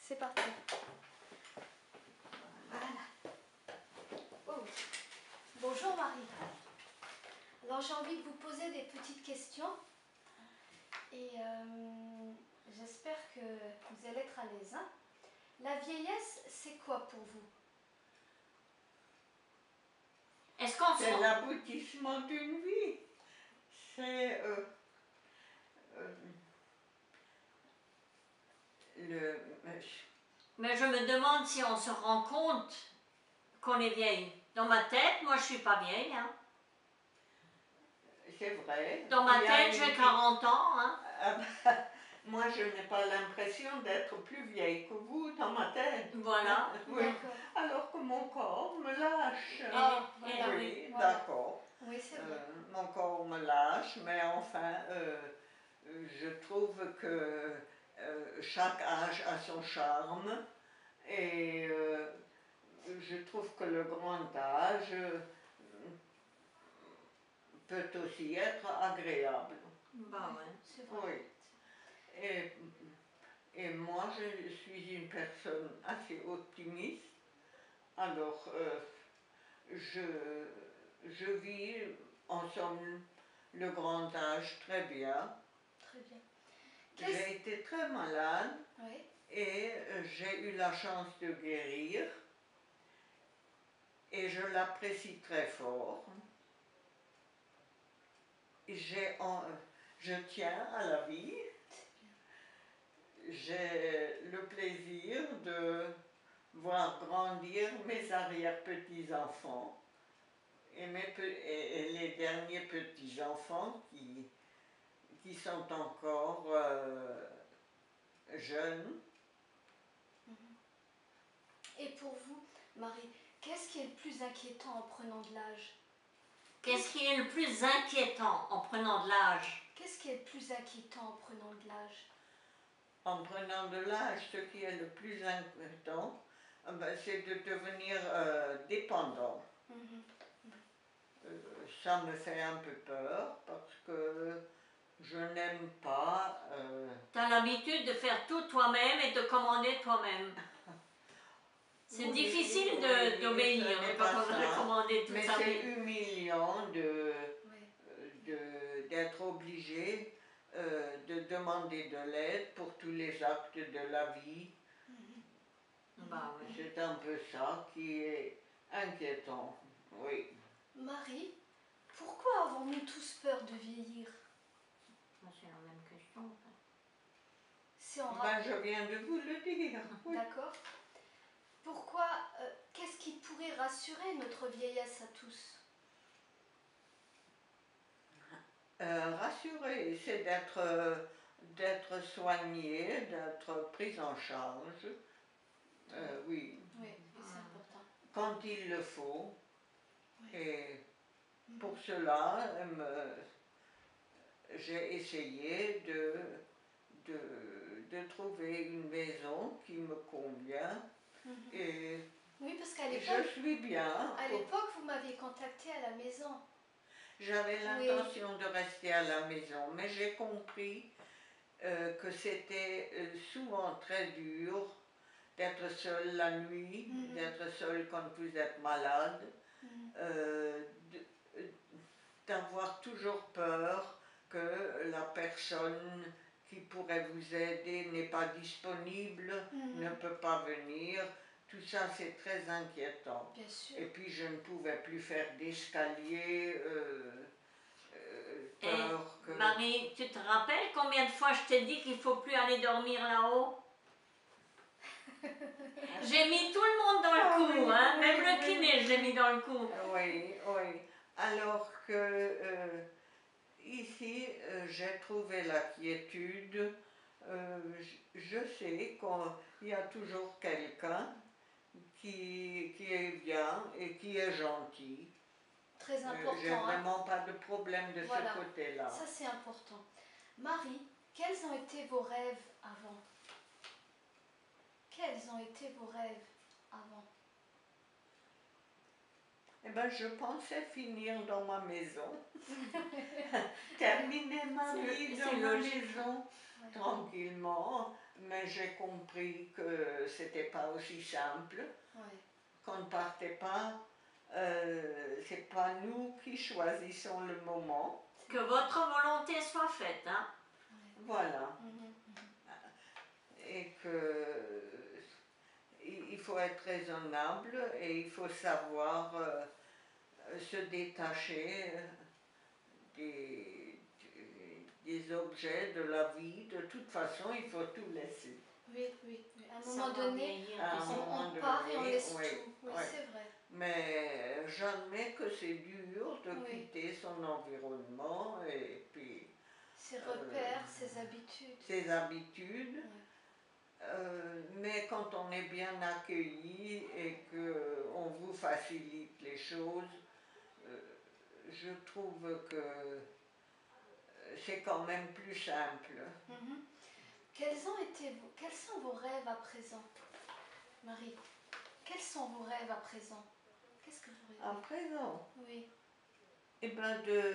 C'est parti. Voilà. Oh. Bonjour Marie. Alors j'ai envie de vous poser des petites questions et j'espère que vous allez être à l'aise. Hein. La vieillesse, c'est quoi pour vous? Est-ce qu'on C'est l'aboutissement d'une vie. C'est Mais je me demande si on se rend compte qu'on est vieille. Dans ma tête, moi je suis pas vieille. Hein. C'est vrai. Dans ma tête, j'ai 40 ans. Hein. Moi, je n'ai pas l'impression d'être plus vieille que vous dans ma tête. Voilà. Oui. Alors que mon corps me lâche. Oui, voilà. D'accord. Oui, c'est vrai. Mon corps me lâche, mais enfin, je trouve que chaque âge a son charme et je trouve que le grand âge peut aussi être agréable. Bah ouais. C'est vrai. Oui. Et moi, je suis une personne assez optimiste. Alors, je vis, en somme, le grand âge très bien. Très bien. J'ai été très malade et j'ai eu la chance de guérir. Et je l'apprécie très fort. Je tiens à la vie. J'ai le plaisir de voir grandir mes arrière-petits-enfants et les derniers petits-enfants qui sont encore jeunes. Et pour vous, Marie, qu'est-ce qui est le plus inquiétant en prenant de l'âge? Qu'est-ce qui est le plus inquiétant en prenant de l'âge? Qu'est-ce qui est le plus inquiétant en prenant de l'âge? En prenant de l'âge, ce qui est le plus inquiétant, c'est de devenir dépendant. Ça me fait un peu peur parce que je n'aime pas... Tu as l'habitude de faire tout toi-même et de commander toi-même. C'est difficile d'obéir quand on veut commander tout ça. Mais c'est humiliant d'être obligé de demander de l'aide pour tous les actes de la vie. Bah, oui. C'est un peu ça qui est inquiétant, oui. Marie, pourquoi avons-nous tous peur de vieillir? C'est la même question. Je viens de vous le dire. Oui. D'accord. Pourquoi, qu'est-ce qui pourrait rassurer notre vieillesse à tous? Rassurer, c'est d'être soigné, d'être pris en charge. Oui. Oui, c'est important. Quand il le faut. Et pour cela, j'ai essayé de trouver une maison qui me convient. Et oui, parce qu'à l'époque, je suis bien. À l'époque, vous m'aviez contacté à la maison. J'avais l'intention de rester à la maison, mais j'ai compris que c'était souvent très dur d'être seul la nuit, d'être seul quand vous êtes malade, d'avoir toujours peur que la personne qui pourrait vous aider n'est pas disponible, ne peut pas venir. Tout ça, c'est très inquiétant. Bien sûr. Et puis, je ne pouvais plus faire d'escalier, peur que... Marie, tu te rappelles combien de fois je t'ai dit qu'il ne faut plus aller dormir là-haut? J'ai mis tout le monde dans le coup, hein? Même le kiné, je l'ai mis dans le coup. Oui, oui. Alors que ici, j'ai trouvé la quiétude. Je sais qu'il y a toujours quelqu'un qui est bien et qui est gentil. Très important. J'ai vraiment pas de problème de ce côté-là. Ça, c'est important. Marie, quels ont été vos rêves avant? Quels ont été vos rêves avant? Eh bien, je pensais finir dans ma maison, terminer ma vie dans ma maison, tranquillement, Mais j'ai compris que c'était pas aussi simple, Ouais. qu'on ne partait pas, c'est pas nous qui choisissons le moment. Que votre volonté soit faite, hein. Voilà. Mhm. Et que il faut être raisonnable et il faut savoir se détacher des objets de la vie. De toute façon, il faut tout laisser. Oui, oui, oui. À un Ça moment va donné, vieillir, À un tu sais. moment on part et on donné, laisse oui, tout. Oui, oui. c'est vrai. Mais j'admets que c'est dur de Oui. quitter son environnement et puis Ses repères, ses habitudes. ses habitudes. Ouais. Mais quand on est bien accueilli et qu'on vous facilite les choses, je trouve que c'est quand même plus simple. Mhm. Quels sont vos rêves à présent, Marie? Quels sont vos rêves à présent? Qu'est-ce que vous À rêvez? présent, Oui. eh ben de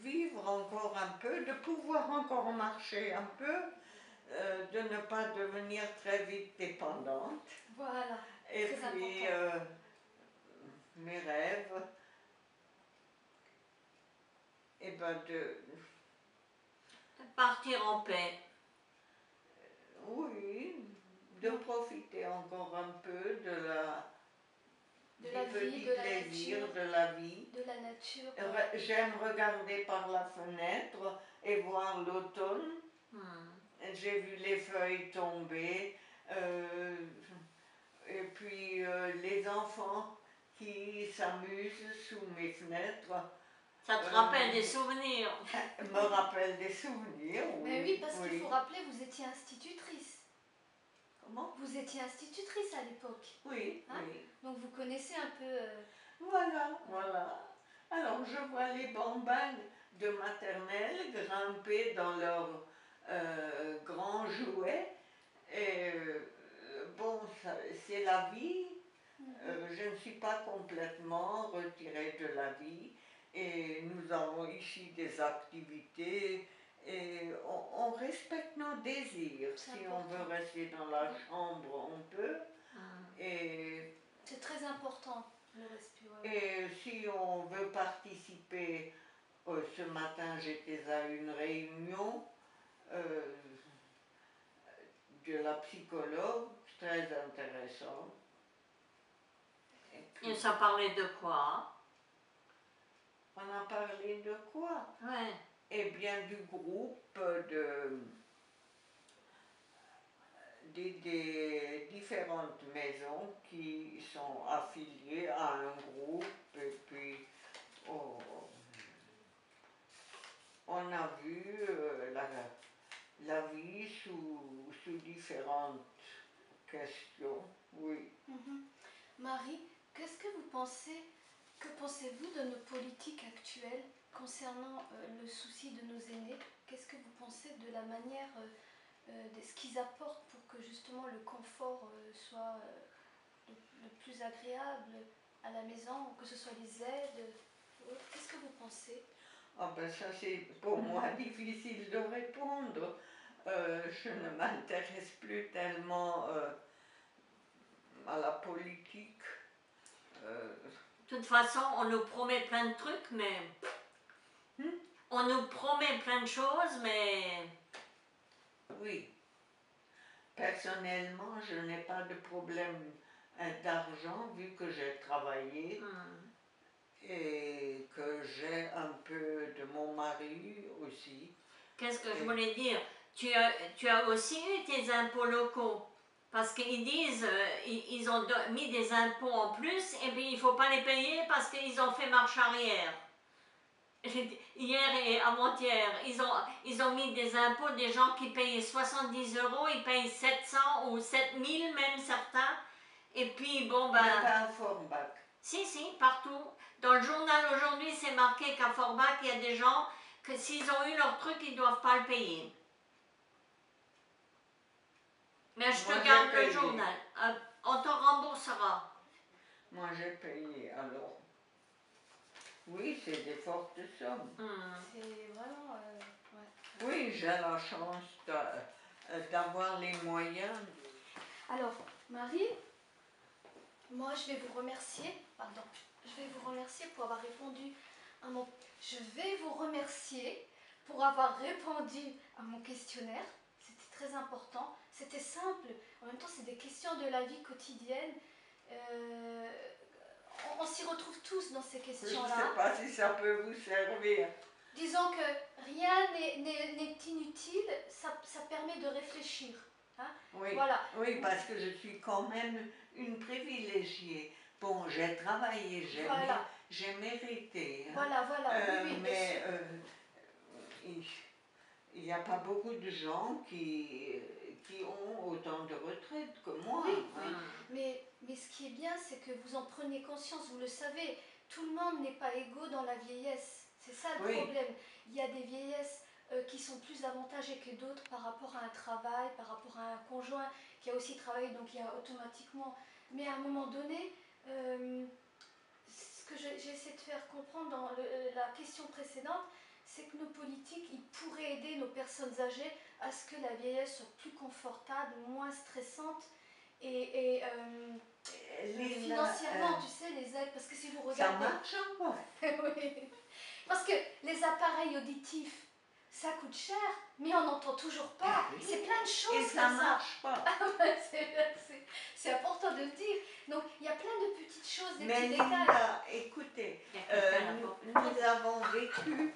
vivre encore un peu, de pouvoir encore marcher un peu, de ne pas devenir très vite dépendante. Voilà. Et Très puis, important. mes rêves, eh ben Partir en paix. oui, de profiter encore un peu De des la vie, petits de la plaisirs nature. de la vie. De la nature. J'aime regarder par la fenêtre et voir l'automne. J'ai vu les feuilles tomber. Et puis les enfants qui s'amusent sous mes fenêtres. Ça te rappelle des souvenirs. Me rappellent des souvenirs, oui. Mais oui, parce qu'il oui. faut rappeler, vous étiez institutrice. Comment? Vous étiez institutrice à l'époque. Oui, Hein? oui. Donc vous connaissez un peu... Voilà, voilà. Alors je vois les bambins de maternelle grimper dans leurs grands jouets. Et bon, c'est la vie. Je ne suis pas complètement retirée de la vie. Et nous avons ici des activités et on respecte nos désirs. Si on veut rester dans la chambre, on peut. Et c'est très important, le respect. Ouais. Et si on veut participer, ce matin j'étais à une réunion de la psychologue, très intéressante. Et ça parlait de quoi? On a parlé de quoi? Ouais. Eh bien du groupe des différentes maisons qui sont affiliées à un groupe et puis on a vu la vie sous différentes questions, oui. Marie, que pensez-vous de nos politiques actuelles concernant le souci de nos aînés? Qu'est-ce que vous pensez de la manière, de ce qu'ils apportent pour que justement le confort soit le plus agréable à la maison, que ce soit les aides? Qu'est-ce que vous pensez? Ah ben ça c'est pour moi difficile de répondre. Je ne m'intéresse plus tellement à la politique. De toute façon, on nous promet plein de trucs, mais... On nous promet plein de choses, mais... Oui. Personnellement, je n'ai pas de problème d'argent vu que j'ai travaillé et que j'ai un peu de mon mari aussi. Qu'est-ce que je voulais dire? Tu as aussi eu tes impôts locaux. Parce qu'ils disent, ils ont mis des impôts en plus et puis il ne faut pas les payer parce qu'ils ont fait marche arrière. Hier et avant-hier, ils ont mis des impôts, des gens qui payaient 70 €, ils payent 700 ou 7000 même certains. Et puis bon ben... Il n'y a pas un Forbach. Si, partout. Dans le journal aujourd'hui, c'est marqué qu'à Forbach, il y a des gens que s'ils ont eu leur truc, ils ne doivent pas le payer. Mais je te garde le journal. On t'en remboursera. Moi j'ai payé, alors. Oui, c'est des fortes sommes. C'est vraiment... Oui, j'ai la chance d'avoir les moyens. Alors, Marie, moi je vais vous remercier, pardon, je vais vous remercier pour avoir répondu à mon... Je vais vous remercier pour avoir répondu à mon questionnaire. C'était très important, c'était simple. En même temps, c'est des questions de la vie quotidienne. On s'y retrouve tous dans ces Je ne questions-là. sais pas si ça peut vous servir. Disons que rien n'est inutile, ça permet de réfléchir. Hein? Oui, Voilà. oui, parce que je suis quand même une privilégiée. Bon, j'ai travaillé, Voilà. j'ai mérité. Hein. Voilà, oui, bien Mais sûr. il n'y a pas beaucoup de gens qui ont autant de retraite que moi. Oui, Hein. oui. Mais ce qui est bien, c'est que vous en prenez conscience, vous le savez. Tout le monde n'est pas égaux dans la vieillesse. C'est ça le problème. Il y a des vieillesses qui sont plus avantagées que d'autres par rapport à un travail, par rapport à un conjoint qui a aussi travaillé, donc il y a automatiquement... Mais à un moment donné, ce que j'ai essayé de faire comprendre dans la question précédente, c'est que nos politiques, ils pourraient aider nos personnes âgées à ce que la vieillesse soit plus confortable, moins stressante et financièrement, tu sais, les aides, parce que si vous regardez... Ça marche encore. Oui. Parce que les appareils auditifs, ça coûte cher, mais on n'entend toujours pas. Oui. C'est plein de choses Et ça ne marche pas. C'est important de le dire. Donc, il y a plein de petites choses, des Mais petits Linda, détails. écoutez, nous avons vécu